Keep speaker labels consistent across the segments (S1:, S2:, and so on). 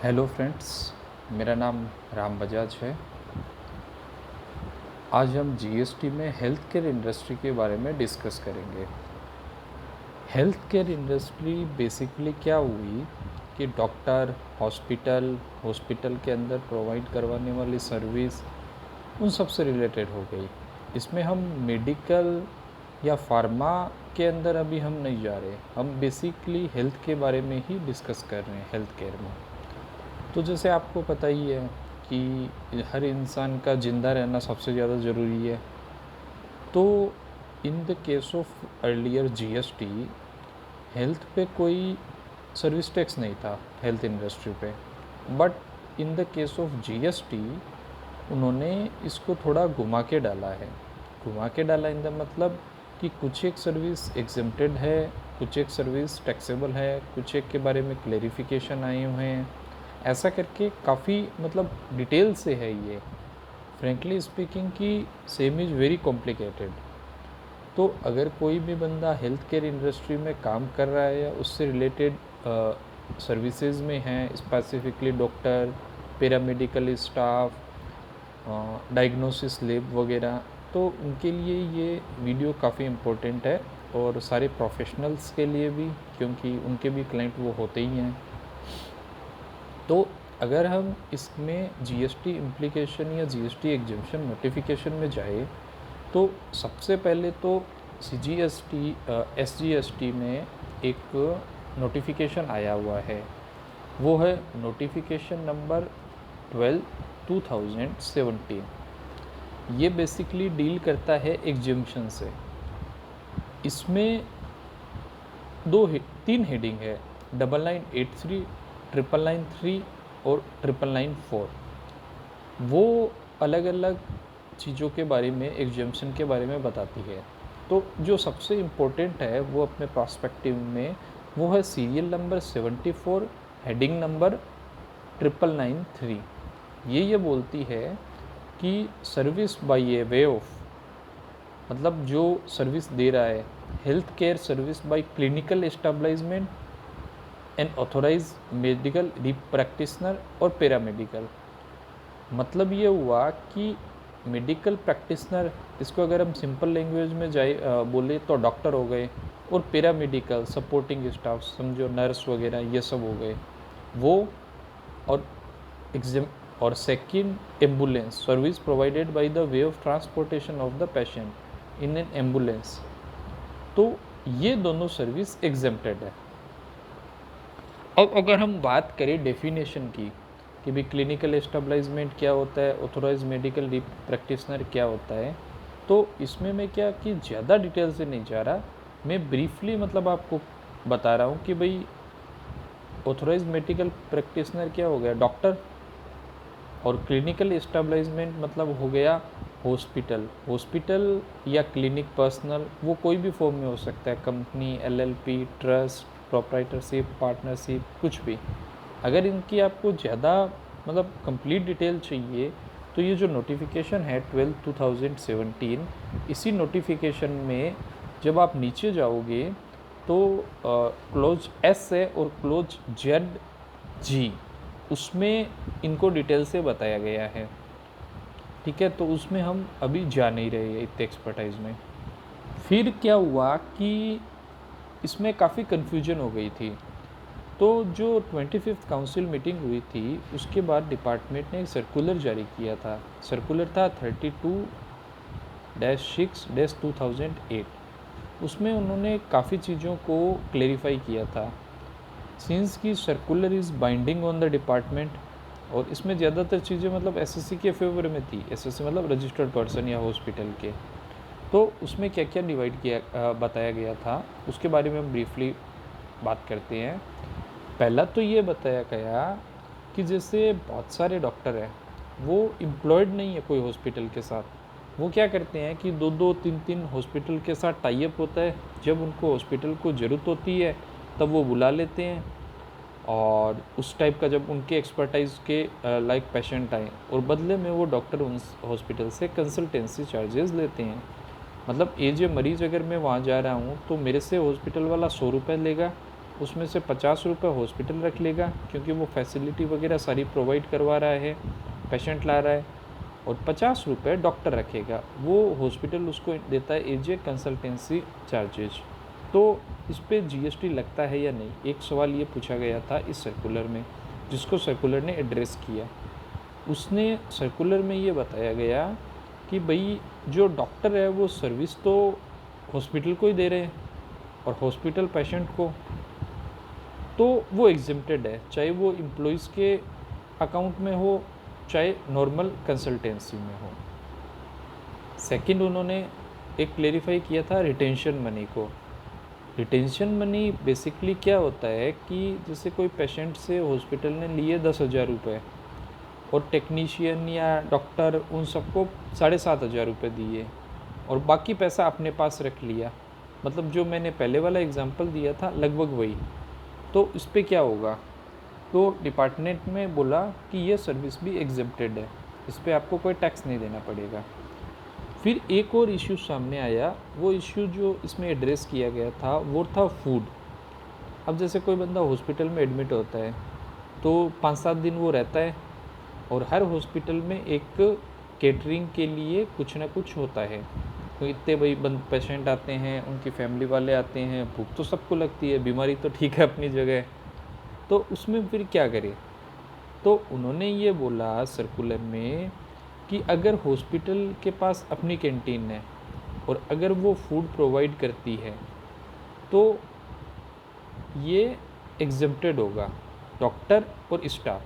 S1: Hello friends, मेरा नाम राम बजाज है। आज हम जीएसटी में हेल्थ केयर इंडस्ट्री के बारे में डिस्कस करेंगे। हेल्थ केयर इंडस्ट्री बेसिकली क्या हुई कि डॉक्टर, हॉस्पिटल के अंदर प्रोवाइड करवाने वाली सर्विस उन सब से रिलेटेड हो गई। इसमें हम मेडिकल या फार्मा के अंदर अभी हम नहीं जा रहे, हम बेसिकली हेल्थ के बारे में ही डिस्कस कर रहे हैं हेल्थ केयर में। तो जैसे आपको पता ही है कि हर इंसान का ज़िंदा रहना सबसे ज़्यादा ज़रूरी है। तो in the case of earlier GST, health पे कोई सर्विस टैक्स नहीं था हेल्थ इंडस्ट्री पे, but in the case of GST उन्होंने इसको थोड़ा घुमा के डाला है। घुमा के डाला इन द मतलब कि कुछ एक सर्विस एग्जेम्प्टेड है, कुछ एक सर्विस टैक्सेबल है, कुछ एक के बारे में क्लेरिफिकेशन आए हुए हैं। ऐसा करके काफ़ी मतलब डिटेल से है ये। फ्रेंकली स्पीकिंग कि सेम इज़ वेरी कॉम्प्लिकेटेड। तो अगर कोई भी बंदा हेल्थ केयर इंडस्ट्री में काम कर रहा है या उससे रिलेटेड सर्विसेज में है, specifically doctor, paramedical staff, diagnosis lab वगैरह, तो उनके लिए ये वीडियो काफ़ी इम्पोर्टेंट है और सारे प्रोफेशनल्स के लिए भी, क्योंकि उनके भी क्लाइंट वो होते ही हैं। तो अगर हम इसमें जीएसटी इम्प्लीकेशन या जीएसटी एग्जेम्पशन नोटिफिकेशन में जाए तो सबसे पहले तो सीजीएसटी एसजीएसटी में एक नोटिफिकेशन आया हुआ है। वो है नोटिफिकेशन नंबर 12/2017। ये बेसिकली डील करता है एग्जेम्पशन से। इसमें तीन हेडिंग है, 9983, 9993 और 9994। वो अलग अलग चीज़ों के बारे में, एग्जेम्पशन के बारे में बताती है। तो जो सबसे इम्पोर्टेंट है वो अपने प्रॉस्पेक्टिव में वो है सीरियल नंबर 74, हेडिंग नंबर 9993। ये बोलती है कि service by a way of, मतलब जो सर्विस दे रहा है, health care service by clinical establishment and authorise medical practitioner और पैरामेडिकल। मतलब ये हुआ कि मेडिकल प्रैक्टिशनर, इसको अगर हम सिंपल लैंग्वेज में जाए बोले तो डॉक्टर हो गए, और पैरामेडिकल सपोर्टिंग स्टाफ, समझो नर्स वगैरह, ये सब हो गए वो। और एग्जाम और second, ambulance service provided by the way of transportation of the patient in an ambulance. तो ये दोनों सर्विस एग्जेम्प्टेड है। अब अगर हम बात करें डेफिनेशन की कि भी क्लिनिकल एस्टेब्लिशमेंट क्या होता है, ऑथोराइज मेडिकल प्रैक्टिशनर क्या होता है, तो इसमें मैं क्या कि ज़्यादा डिटेल से नहीं जा रहा, मैं ब्रीफली मतलब आपको बता रहा हूँ कि भाई ऑथोराइज मेडिकल प्रैक्टिशनर क्या हो गया, डॉक्टर। और क्लिनिकल एस्टेब्लिशमेंट मतलब हो गया हॉस्पिटल या क्लिनिक पर्सनल, वो कोई भी फॉर्म में हो सकता है, company, LLP, trust, proprietorship, partnership, कुछ भी। अगर इनकी आपको ज़्यादा मतलब कंप्लीट डिटेल चाहिए तो ये जो नोटिफिकेशन है 12/2017, इसी नोटिफिकेशन में जब आप नीचे जाओगे तो क्लोज एस है और क्लोज जेड जी, उसमें इनको डिटेल से बताया गया है। ठीक है, तो उसमें हम अभी जा नहीं रहे हैं इतने एक्सपर्टाइज में। फिर क्या हुआ कि इसमें काफ़ी कन्फ्यूजन हो गई थी। तो जो 25th काउंसिल मीटिंग हुई थी उसके बाद डिपार्टमेंट ने एक सर्कुलर जारी किया था। सर्कुलर था 32-6-2008। उसमें उन्होंने काफ़ी चीज़ों को क्लेरिफाई किया था। सिंस की circular is binding on the department, और इसमें ज़्यादातर चीज़ें मतलब एसएससी के फेवर में थी। एसएससी मतलब रजिस्टर्ड पर्सन या हॉस्पिटल के। तो उसमें क्या क्या डिवाइड किया बताया गया था उसके बारे में हम ब्रीफली बात करते हैं। पहला तो ये बताया गया कि जैसे बहुत सारे डॉक्टर हैं वो एम्प्लॉयड नहीं है कोई हॉस्पिटल के साथ, वो क्या करते हैं कि 2-2, 3-3 हॉस्पिटल के साथ टाई अप होता है। जब उनको हॉस्पिटल को ज़रूरत होती है तब वो बुला लेते हैं, और उस टाइप का जब उनके एक्सपर्टाइज के लाइक पेशेंट आए, और बदले में वो डॉक्टर उन हॉस्पिटल से कंसल्टेंसी चार्जेस लेते हैं। मतलब एज ए मरीज़ अगर मैं वहाँ जा रहा हूँ तो मेरे से हॉस्पिटल वाला 100 रुपये लेगा, उसमें से 50 रुपये हॉस्पिटल रख लेगा, क्योंकि वो फैसिलिटी वगैरह सारी प्रोवाइड करवा रहा है, पेशेंट ला रहा है, और 50 रुपये डॉक्टर रखेगा, वो हॉस्पिटल उसको देता है एज ए कंसल्टेंसी चार्जेज। तो इस पे जीएसटी लगता है या नहीं, एक सवाल ये पूछा गया था इस सर्कुलर में, जिसको सर्कुलर ने एड्रेस किया। उसने सर्कुलर में ये बताया गया कि भाई जो डॉक्टर है वो सर्विस तो हॉस्पिटल को ही दे रहे हैं और हॉस्पिटल पेशेंट को, तो वो एग्जेम्प्टेड है, चाहे वो एम्प्लॉइज़ के अकाउंट में हो चाहे नॉर्मल कंसल्टेंसी में हो। सेकंड, उन्होंने एक क्लेरिफाई किया था रिटेंशन मनी को। रिटेंशन मनी बेसिकली क्या होता है कि जैसे कोई पेशेंट से हॉस्पिटल ने लिए 10,000 रुपये और टेक्नीशियन या डॉक्टर उन सबको 7,500 रुपये दिए और बाकी पैसा अपने पास रख लिया, मतलब जो मैंने पहले वाला एग्जांपल दिया था लगभग वही। तो इस पे क्या होगा, तो डिपार्टमेंट में बोला कि ये सर्विस भी एग्जेम्प्टेड है, इस पे आपको कोई टैक्स नहीं देना पड़ेगा। फिर एक और इश्यू सामने आया, वो इश्यू जो इसमें एड्रेस किया गया था वो था फूड। अब जैसे कोई बंदा हॉस्पिटल में एडमिट होता है तो 5-7 दिन वो रहता है और हर हॉस्पिटल में एक केटरिंग के लिए कुछ ना कुछ होता है, तो इतने भाई बंद पेशेंट आते हैं, उनकी फैमिली वाले आते हैं, भूख तो सबको लगती है, बीमारी तो ठीक है अपनी जगह, तो उसमें फिर क्या करें। तो उन्होंने ये बोला सर्कुलर में कि अगर हॉस्पिटल के पास अपनी कैंटीन है और अगर वो फूड प्रोवाइड करती है तो ये एग्जेम्प्टेड होगा डॉक्टर और स्टाफ,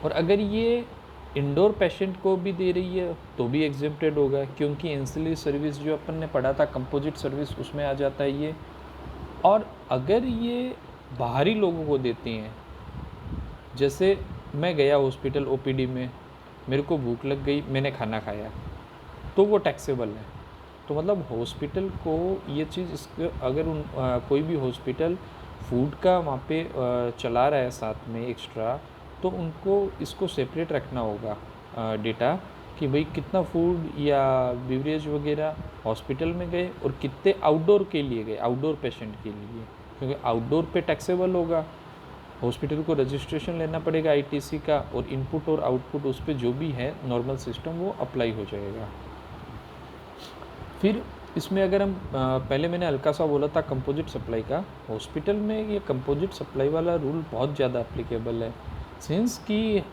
S1: और अगर ये इंडोर पेशेंट को भी दे रही है तो भी एग्जेम्प्टेड होगा, क्योंकि एंसिलरी सर्विस जो अपन ने पढ़ा था कंपोजिट सर्विस उसमें आ जाता है ये। और अगर ये बाहरी लोगों को देती हैं, जैसे मैं गया हॉस्पिटल ओपीडी में, मेरे को भूख लग गई, मैंने खाना खाया, तो वो टैक्सेबल है। तो मतलब हॉस्पिटल को ये चीज़ अगर कोई भी हॉस्पिटल फूड का वहाँ पे चला रहा है साथ में एक्स्ट्रा, तो उनको इसको सेपरेट रखना होगा डेटा कि भाई कितना फूड या बिवरेज वगैरह हॉस्पिटल में गए और कितने आउटडोर के लिए गए, आउटडोर पेशेंट के लिए, क्योंकि आउटडोर पे टैक्सेबल होगा, हॉस्पिटल को रजिस्ट्रेशन लेना पड़ेगा आईटीसी का, और इनपुट और आउटपुट उस पर जो भी है नॉर्मल सिस्टम वो अप्लाई हो जाएगा। फिर इसमें अगर हम पहले मैंने हल्का सा बोला था कंपोजिट सप्लाई का, हॉस्पिटल में ये कंपोजिट सप्लाई वाला रूल बहुत ज़्यादा एप्लीकेबल है, सिंस कि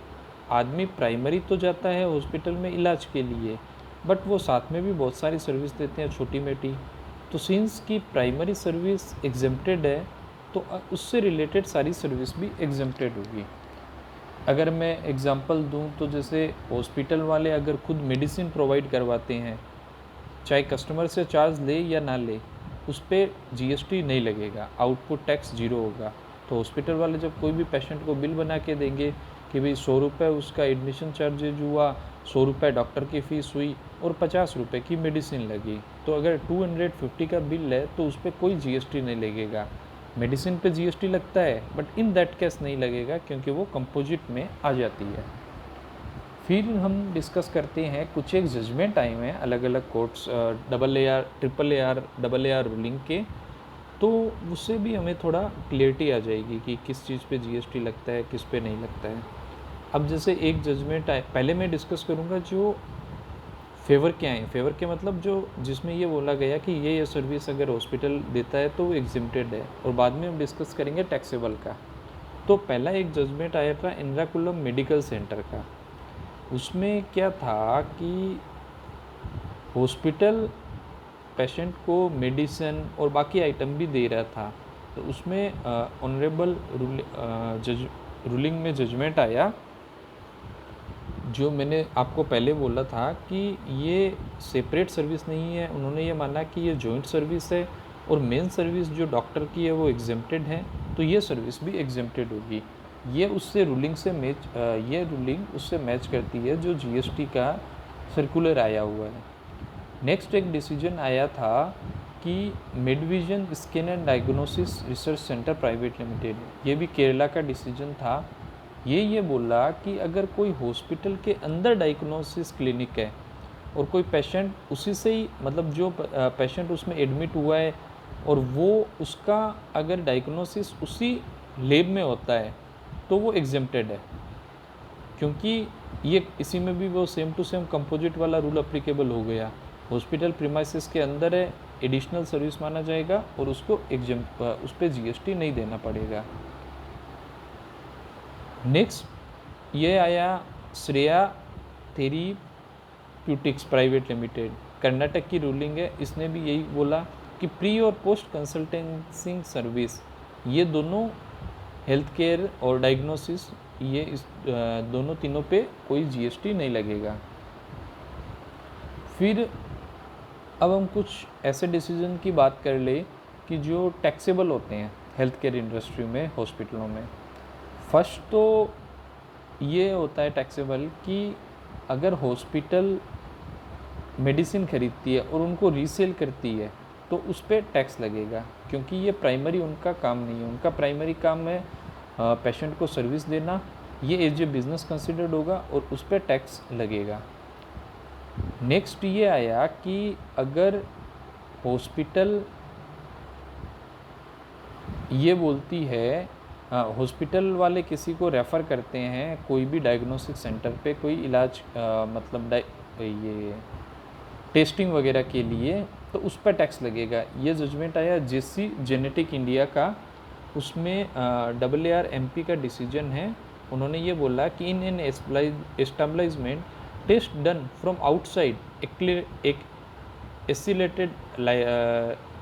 S1: आदमी प्राइमरी तो जाता है हॉस्पिटल में इलाज के लिए, बट वो साथ में भी बहुत सारी सर्विस देते हैं छोटी मोटी, तो सिंस की प्राइमरी सर्विस एग्जेम्प्टेड है तो उससे रिलेटेड सारी सर्विस भी एग्जेम्प्टेड होगी। अगर मैं एग्जांपल दूं तो जैसे हॉस्पिटल वाले अगर खुद मेडिसिन प्रोवाइड करवाते हैं, चाहे कस्टमर से चार्ज ले या ना ले, उस पर जीएसटी नहीं लगेगा, आउटपुट टैक्स 0 होगा। तो हॉस्पिटल वाले जब कोई भी पेशेंट को बिल बना के देंगे कि भाई 100 रुपये उसका एडमिशन चार्जेज हुआ, 100 रुपये डॉक्टर की फ़ीस हुई और 50 रुपये की मेडिसिन लगी, तो अगर 250 का बिल है तो उस पर कोई जीएसटी नहीं लगेगा। मेडिसिन पे जीएसटी लगता है बट इन दैट केस नहीं लगेगा, क्योंकि वो कंपोजिट में आ जाती है। फिर हम डिस्कस करते हैं कुछ एक जजमेंट आए हुए हैं अलग अलग कोर्ट्स, AAR, AAR रूलिंग के, तो उससे भी हमें थोड़ा क्लियरिटी आ जाएगी कि किस चीज़ पे जीएसटी लगता है, किस पे नहीं लगता है। अब जैसे एक जजमेंट आए, पहले मैं डिस्कस करूँगा जो फेवर के आए, फेवर के मतलब जो जिसमें ये बोला गया कि ये सर्विस अगर हॉस्पिटल देता है तो वो एग्जिम्प्टेड है, और बाद में हम डिस्कस करेंगे टैक्सेबल का। तो पहला एक जजमेंट आया था एर्नाकुलम मेडिकल सेंटर का, उसमें क्या था कि हॉस्पिटल पेशेंट को मेडिसिन और बाकी आइटम भी दे रहा था, तो उसमें ऑनरेबल रूलिंग में जजमेंट आया, जो मैंने आपको पहले बोला था कि ये सेपरेट सर्विस नहीं है, उन्होंने ये माना कि ये जॉइंट सर्विस है और मेन सर्विस जो डॉक्टर की है वो एग्जेम्प्टेड है, तो ये सर्विस भी एग्जेम्प्टेड होगी। ये उससे रूलिंग से ये रूलिंग उससे मैच करती है जो जीएसटी का सर्कुलर आया हुआ है। नेक्स्ट एक डिसीजन आया था कि Medvision scan and diagnosis research centre private limited, ये भी केरला का डिसीजन था। ये बोला कि अगर कोई हॉस्पिटल के अंदर डायग्नोसिस क्लिनिक है और कोई पेशेंट उसी से ही, मतलब जो पेशेंट उसमें एडमिट हुआ है और वो उसका अगर डायग्नोसिस उसी लैब में होता है तो वो एग्जेम्प्टेड है, क्योंकि ये इसी में भी वो सेम टू सेम कंपोजिट वाला रूल अप्लीकेबल हो गया। हॉस्पिटल प्रीमाइसिस के अंदर है, एडिशनल सर्विस माना जाएगा और उसको उस पर जीएसटी नहीं देना पड़ेगा। नेक्स्ट ये आया Shreya therapeutics private limited, Karnataka की रूलिंग है। इसने भी यही बोला कि प्री और पोस्ट कंसल्टेंसिंग सर्विस ये दोनों हेल्थ केयर और डायग्नोसिस ये इस दोनों तीनों पे कोई जीएसटी नहीं लगेगा। फिर अब हम कुछ ऐसे डिसीजन की बात कर ले कि जो टैक्सेबल होते हैं हेल्थ केयर इंडस्ट्री में, हॉस्पिटलों में। फर्स्ट तो ये होता है टैक्सेबल कि अगर हॉस्पिटल मेडिसिन खरीदती है और उनको रीसेल करती है तो उस पर टैक्स लगेगा, क्योंकि ये प्राइमरी उनका काम नहीं है। उनका प्राइमरी काम है पेशेंट को सर्विस देना, ये एज ए बिज़नेस कंसिडर्ड होगा और उस पर टैक्स लगेगा। नेक्स्ट ये आया कि अगर हॉस्पिटल ये बोलती है, हॉस्पिटल वाले किसी को रेफ़र करते हैं कोई भी डायग्नोस्टिक सेंटर पे कोई इलाज मतलब ये टेस्टिंग वगैरह के लिए, तो उस पर टैक्स लगेगा। ये जजमेंट आया जेसी जेनेटिक इंडिया का, उसमें AARMP का डिसीजन है। उन्होंने ये बोला कि in an establishment test done from outside एक isolated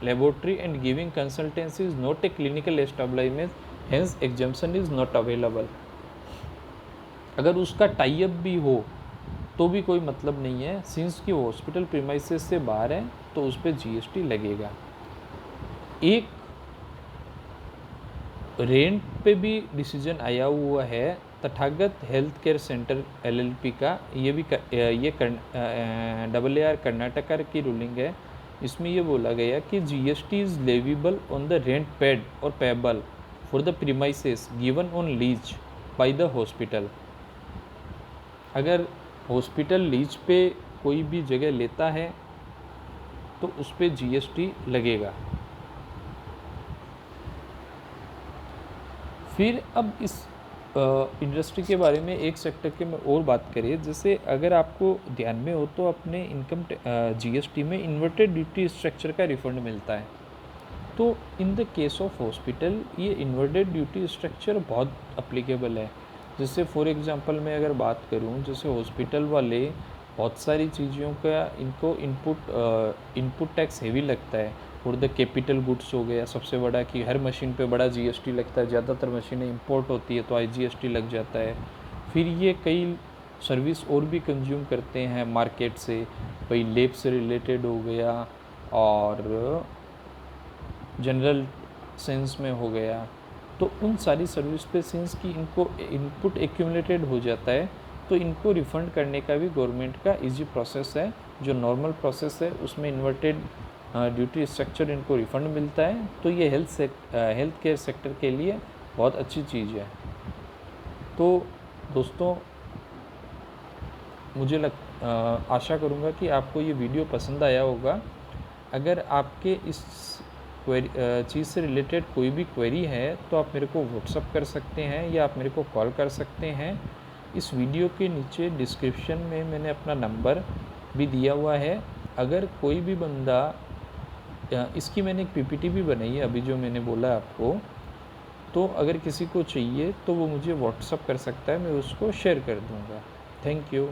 S1: laboratory and giving consultancy is not a clinical establishment, hence exemption is not available। अगर उसका टाई अप भी हो तो भी कोई मतलब नहीं है, सिंस कि वो हॉस्पिटल प्रीमाइसेस से बाहर है तो उस पर जीएसटी लगेगा। एक रेंट पे भी डिसीजन आया हुआ है Tathagat health care centre LLP का, ये भी ये AAR कर्नाटका की रूलिंग है। इसमें ये बोला गया कि GST is leviable on the rent paid और payable for the premises given on lease by the hospital. अगर हॉस्पिटल लीज पे कोई भी जगह लेता है तो उस पर जीएसटी लगेगा। फिर अब इस इंडस्ट्री के बारे में एक सेक्टर के में और बात करें, जैसे अगर आपको ध्यान में हो तो अपने इनकम जीएसटी में इन्वर्टेड ड्यूटी स्ट्रक्चर का रिफंड मिलता है। तो in the case of hospital ये इन्वर्टेड ड्यूटी स्ट्रक्चर बहुत अप्लीकेबल है। जैसे फॉर एग्जांपल मैं अगर बात करूं, जैसे हॉस्पिटल वाले बहुत सारी चीज़ों का इनको इनपुट टैक्स हेवी लगता है। और द कैपिटल गुड्स हो गया सबसे बड़ा, कि हर मशीन पे बड़ा जीएसटी लगता है, ज़्यादातर मशीनें इंपोर्ट होती है तो आईजीएसटी लग जाता है। फिर ये कई सर्विस और भी कंज्यूम करते हैं मार्केट से, भाई लेब से रिलेटेड हो गया और जनरल सेंस में हो गया, तो उन सारी सर्विस पे सिंस कि इनको इनपुट एक्यूमुलेटेड हो जाता है तो इनको रिफ़ंड करने का भी गवर्नमेंट का इजी प्रोसेस है। जो नॉर्मल प्रोसेस है उसमें इन्वर्टेड ड्यूटी स्ट्रक्चर इनको रिफ़ंड मिलता है, तो ये हेल्थ केयर सेक्टर के लिए बहुत अच्छी चीज़ है। तो दोस्तों मुझे आशा करूँगा कि आपको ये वीडियो पसंद आया होगा। अगर आपके इस चीज़ से रिलेटेड कोई भी क्वेरी है तो आप मेरे को व्हाट्सअप कर सकते हैं या आप मेरे को कॉल कर सकते हैं। इस वीडियो के नीचे डिस्क्रिप्शन में मैंने अपना नंबर भी दिया हुआ है। अगर कोई भी बंदा इसकी मैंने एक पीपीटी भी बनाई है अभी जो मैंने बोला आपको, तो अगर किसी को चाहिए तो वो मुझे व्हाट्सअप कर सकता है, मैं उसको शेयर कर दूँगा। Thank you.